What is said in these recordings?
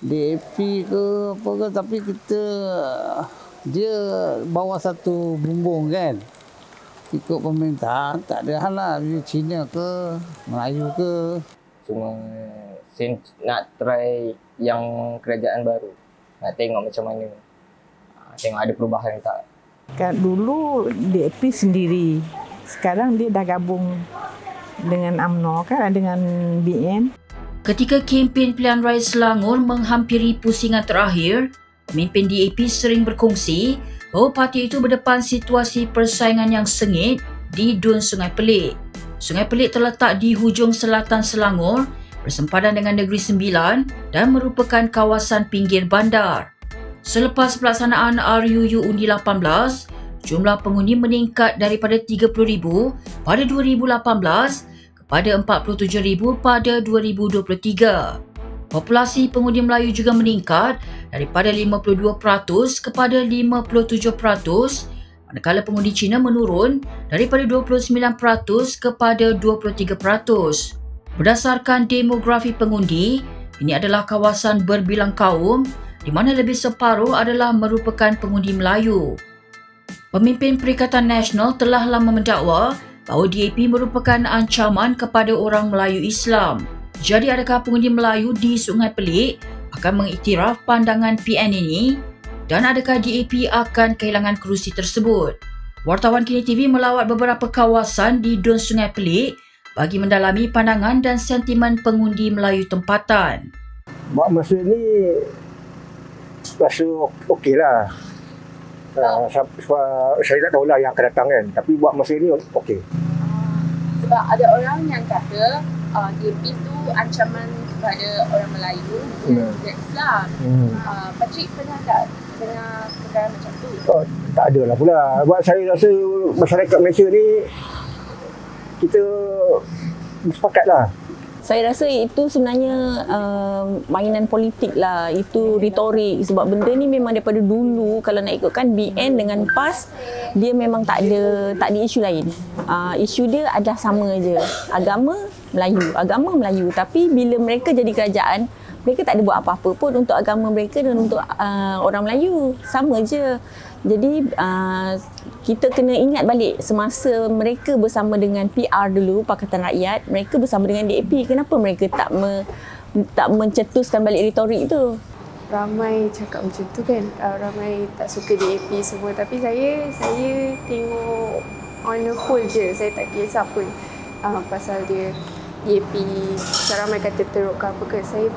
DAP ke apa ke, tapi dia bawa satu bumbung kan. Ikut pemerintah, tak ada hal lah. Cina ke, Melayu ke. Cuma nak try yang kerajaan baru. Nak tengok macam mana. Tengok ada perubahan tak. Kan dulu DAP sendiri. Sekarang dia dah gabung dengan UMNO kan, dengan BN. Ketika kempen pilihan raya Selangor menghampiri pusingan terakhir, pemimpin DAP sering berkongsi bahawa parti itu berdepan situasi persaingan yang sengit di Dun Sungai Pelik. Sungai Pelik terletak di hujung selatan Selangor, bersempadan dengan Negeri Sembilan dan merupakan kawasan pinggir bandar. Selepas pelaksanaan RUU Undi 18, jumlah pengundi meningkat daripada 30,000 pada 2018 kepada 47,000 pada 2023. Populasi pengundi Melayu juga meningkat daripada 52% kepada 57%, manakala pengundi Cina menurun daripada 29% kepada 23%. Berdasarkan demografi pengundi, ini adalah kawasan berbilang kaum di mana lebih separuh adalah merupakan pengundi Melayu. Pemimpin Perikatan Nasional telah lama mendakwa bahawa DAP merupakan ancaman kepada orang Melayu Islam. Jadi adakah pengundi Melayu di Sungai Pelik akan mengiktiraf pandangan PN ini, dan adakah DAP akan kehilangan kerusi tersebut? Wartawan Kini TV melawat beberapa kawasan di Dun Sungai Pelik bagi mendalami pandangan dan sentimen pengundi Melayu tempatan. Buat masa ni rasa okey lah. Saya tak tahulah yang akan datang kan, tapi buat masa ni okey. Sebab ada orang yang kata DAP tu ancaman kepada orang Melayu dan juga Islam. Patrick pernah tak dengar perkara macam tu? Tak ada lah pula. Buat saya rasa masyarakat Malaysia ni kita bersepakat lah. Saya rasa itu sebenarnya mainan politik lah. Itu retorik. Sebab benda ni memang daripada dulu, kalau nak ikutkan BN dengan PAS, dia memang tak ada isu lain. Isu dia adalah sama je. Agama Melayu. Tapi bila mereka jadi kerajaan, mereka tak ada buat apa-apa pun untuk agama mereka dan untuk orang Melayu. Sama je. Jadi kita kena ingat balik semasa mereka bersama dengan PR dulu, Pakatan Rakyat, mereka bersama dengan DAP, kenapa mereka tak mencetuskan balik retorik itu? Ramai cakap macam tu kan, ramai tak suka DAP semua, tapi saya tengok on the whole je, saya tak kisah pun pasal dia DAP, ramai kata teruk ke apa ke, saya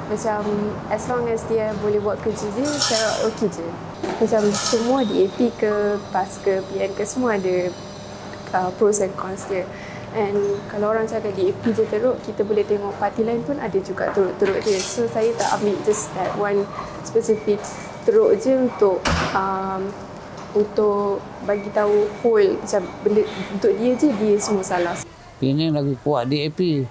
macam as long as dia boleh buat kerja dia, saya okey je. Macam semua DAP ke, PAS ke, PN ke, semua ada pros and cons dia. And kalau orang cakap DAP je teruk, kita boleh tengok parti lain pun ada juga teruk-teruk dia. So saya tak ambil just that one specific teruk je untuk bagi tahu whole macam benda untuk dia je dia semua salah. Penang lagi kuat DAP.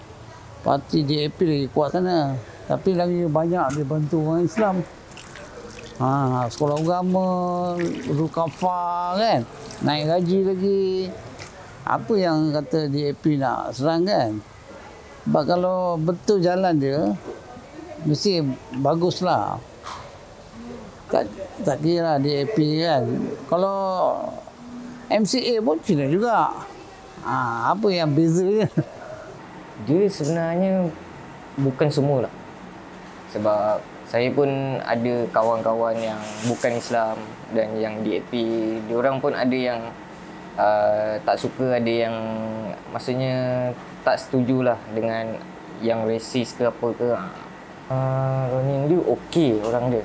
Parti DAP lagi kuat sana. Tapi lagi banyak dia bantu orang Islam. Sekolah agama, Rukafah kan, naik gaji lagi. Apa yang kata DAP nak serang kan? Sebab kalau betul jalan dia, mesti baguslah. Tak kira DAP kan. Kalau MCA pun Cina juga. Apa yang beza dia? Dia sebenarnya bukan semua lah. Sebab saya pun ada kawan-kawan yang bukan Islam dan yang DAP. Diorang pun ada yang tak suka, ada yang maksudnya tak setujulah dengan yang rasis ke apa ke. Ronin dia okey orang dia.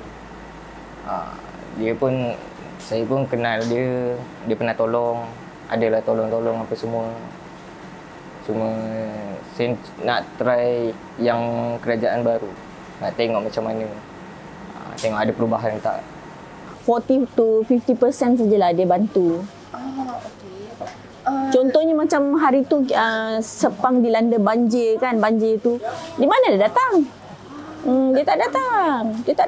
Dia pun, saya pun kenal dia pernah tolong, adalah tolong-tolong apa semua. Cuma saya nak try yang kerajaan baru. Nak tengok macam mana. Tengok ada perubahan tak. 40 to 50% sajalah dia bantu. Contohnya macam hari tu Sepang dilanda banjir kan, banjir tu. Di mana dia datang? Dia tak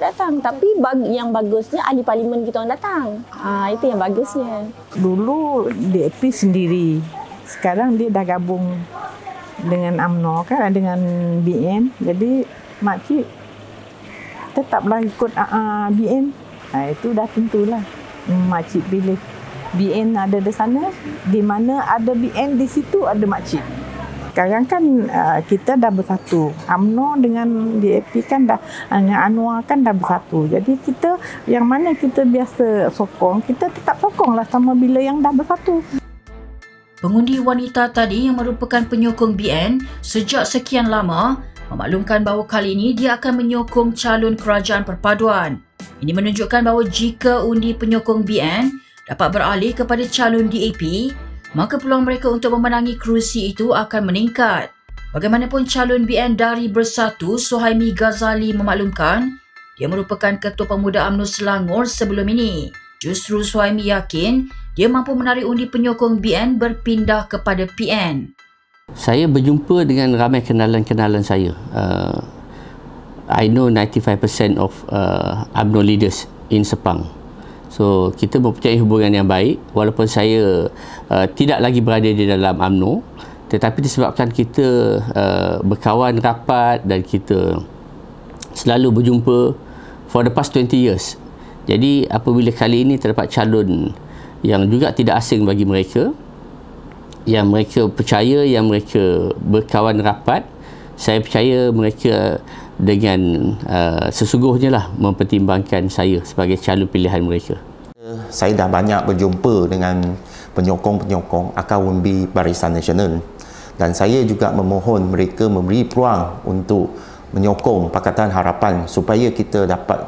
datang. Tapi yang bagusnya ahli parlimen kita orang datang. Itu yang bagusnya. Dulu DAP sendiri. Sekarang dia dah gabung dengan UMNO kan, dengan BN. Jadi makcik tetaplah ikut BN. Itu dah tentulah makcik pilih. BN ada di sana, di mana ada BN di situ ada makcik. Sekarang kan kita dah bersatu. UMNO dengan DAP kan dah, dengan Anwar kan dah bersatu. Jadi kita yang mana kita biasa sokong, kita tetap sokonglah sama bila yang dah bersatu. Pengundi wanita tadi yang merupakan penyokong BN sejak sekian lama memaklumkan bahawa kali ini dia akan menyokong calon kerajaan perpaduan. Ini menunjukkan bahawa jika undi penyokong BN dapat beralih kepada calon DAP, maka peluang mereka untuk memenangi kerusi itu akan meningkat. Bagaimanapun calon BN dari Bersatu, Suhaimi Ghazali memaklumkan dia merupakan Ketua Pemuda UMNO Selangor sebelum ini. Justru Suhaimi yakin dia mampu menarik undi penyokong BN berpindah kepada PN. Saya berjumpa dengan ramai kenalan-kenalan saya. I know 95% of UMNO leaders in Sepang. So, kita mempunyai hubungan yang baik walaupun saya tidak lagi berada di dalam UMNO, tetapi disebabkan kita berkawan rapat dan kita selalu berjumpa for the past 20 years. Jadi, apabila kali ini terdapat calon yang juga tidak asing bagi mereka, yang mereka percaya, yang mereka berkawan rapat, saya percaya mereka dengan sesungguhnya lah mempertimbangkan saya sebagai calon pilihan mereka. Saya dah banyak berjumpa dengan penyokong-penyokong akar umbi Barisan Nasional, dan saya juga memohon mereka memberi peluang untuk menyokong Pakatan Harapan supaya kita dapat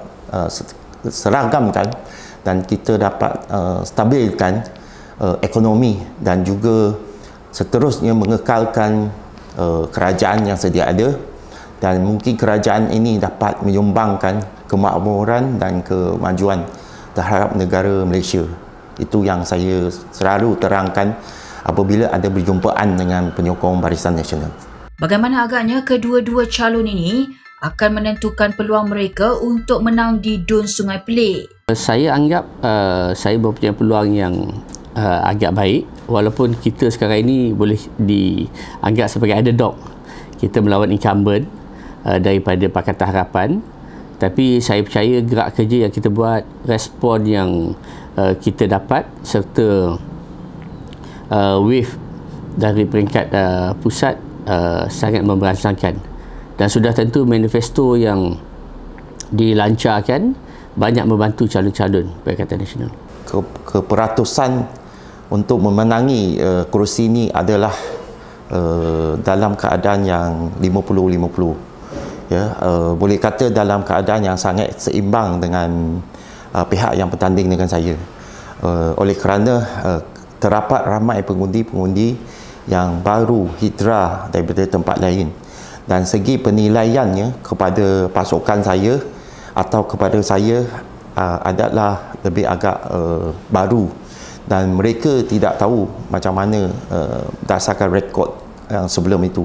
seragamkan dan kita dapat stabilkan ekonomi dan juga seterusnya mengekalkan kerajaan yang sedia ada, dan mungkin kerajaan ini dapat menyumbangkan kemakmuran dan kemajuan terhadap negara Malaysia. Itu yang saya selalu terangkan apabila ada berjumpaan dengan penyokong Barisan Nasional. Bagaimana agaknya kedua-dua calon ini akan menentukan peluang mereka untuk menang di Dun Sungai Pelik? Saya anggap saya mempunyai peluang yang agak baik, walaupun kita sekarang ini boleh dianggap sebagai underdog. Kita melawan incumbent daripada Pakatan Harapan, tapi saya percaya gerak kerja yang kita buat, respon yang kita dapat serta wave dari peringkat pusat sangat memberangsangkan, dan sudah tentu manifesto yang dilancarkan banyak membantu calon-calon Pakatan Nasional. Keperatusan untuk memenangi kerusi ini adalah dalam keadaan yang 50-50. Ya, boleh kata dalam keadaan yang sangat seimbang dengan pihak yang bertanding dengan saya. Oleh kerana terdapat ramai pengundi-pengundi yang baru hijrah daripada tempat lain, dan segi penilaiannya kepada pasukan saya atau kepada saya adalah lebih agak baru, dan mereka tidak tahu macam mana berdasarkan rekod yang sebelum itu.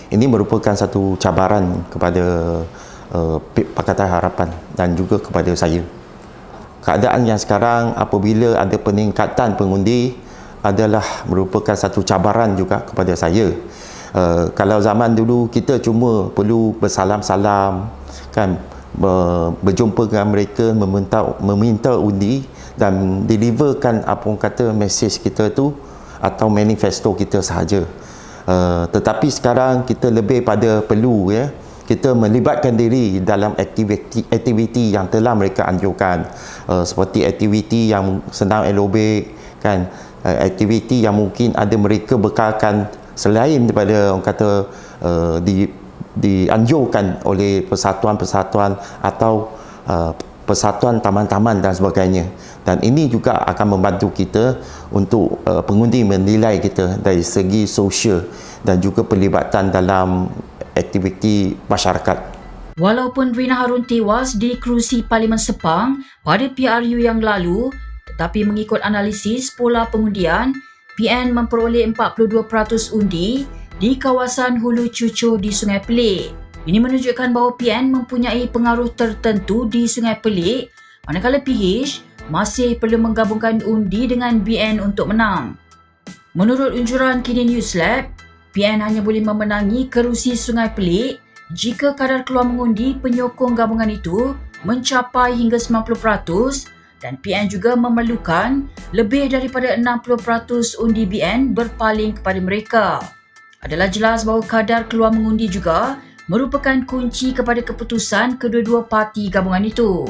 Ini merupakan satu cabaran kepada Pakatan Harapan dan juga kepada saya. Keadaan yang sekarang apabila ada peningkatan pengundi adalah merupakan satu cabaran juga kepada saya. Kalau zaman dulu kita cuma perlu bersalam-salam, kan, berjumpa dengan mereka, meminta undi dan deliverkan apa orang kata mesej kita tu atau manifesto kita sahaja. Tetapi sekarang kita lebih pada perlu, ya, kita melibatkan diri dalam aktiviti yang telah mereka anjurkan, seperti aktiviti yang senam aerobik, kan, aktiviti yang mungkin ada mereka bekalkan selain daripada orang kata dianjurkan oleh persatuan-persatuan atau persatuan taman-taman dan sebagainya. Dan ini juga akan membantu kita untuk pengundi menilai kita dari segi sosial dan juga pelibatan dalam aktiviti masyarakat. Walaupun Rina Harun tewas di kerusi Parlimen Sepang pada PRU yang lalu, tetapi mengikut analisis pola pengundian, PN memperoleh 42% undi di kawasan Hulu Cucur di Sungai Pelik. Ini menunjukkan bahawa PN mempunyai pengaruh tertentu di Sungai Pelik, manakala PH masih perlu menggabungkan undi dengan BN untuk menang. Menurut unjuran Kini News Lab, PN hanya boleh memenangi kerusi Sungai Pelik jika kadar keluar mengundi penyokong gabungan itu mencapai hingga 90% dan PN juga memerlukan lebih daripada 60% undi BN berpaling kepada mereka. Adalah jelas bahawa kadar keluar mengundi juga merupakan kunci kepada keputusan kedua-dua parti gabungan itu.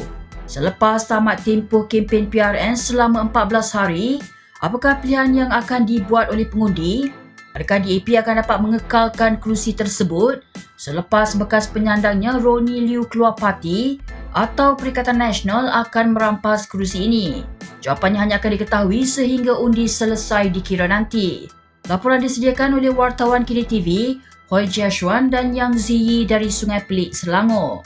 Selepas tamat tempoh kempen PRN selama 14 hari, apakah pilihan yang akan dibuat oleh pengundi? Adakah DAP akan dapat mengekalkan kerusi tersebut selepas bekas penyandangnya Ronnie Liu keluar parti atau Perikatan Nasional akan merampas kerusi ini? Jawapannya hanya akan diketahui sehingga undi selesai dikira nanti. Laporan disediakan oleh wartawan KIDI TV, Hoi Jiashuan dan Yang Ziyi dari Sungai Pelik, Selangor.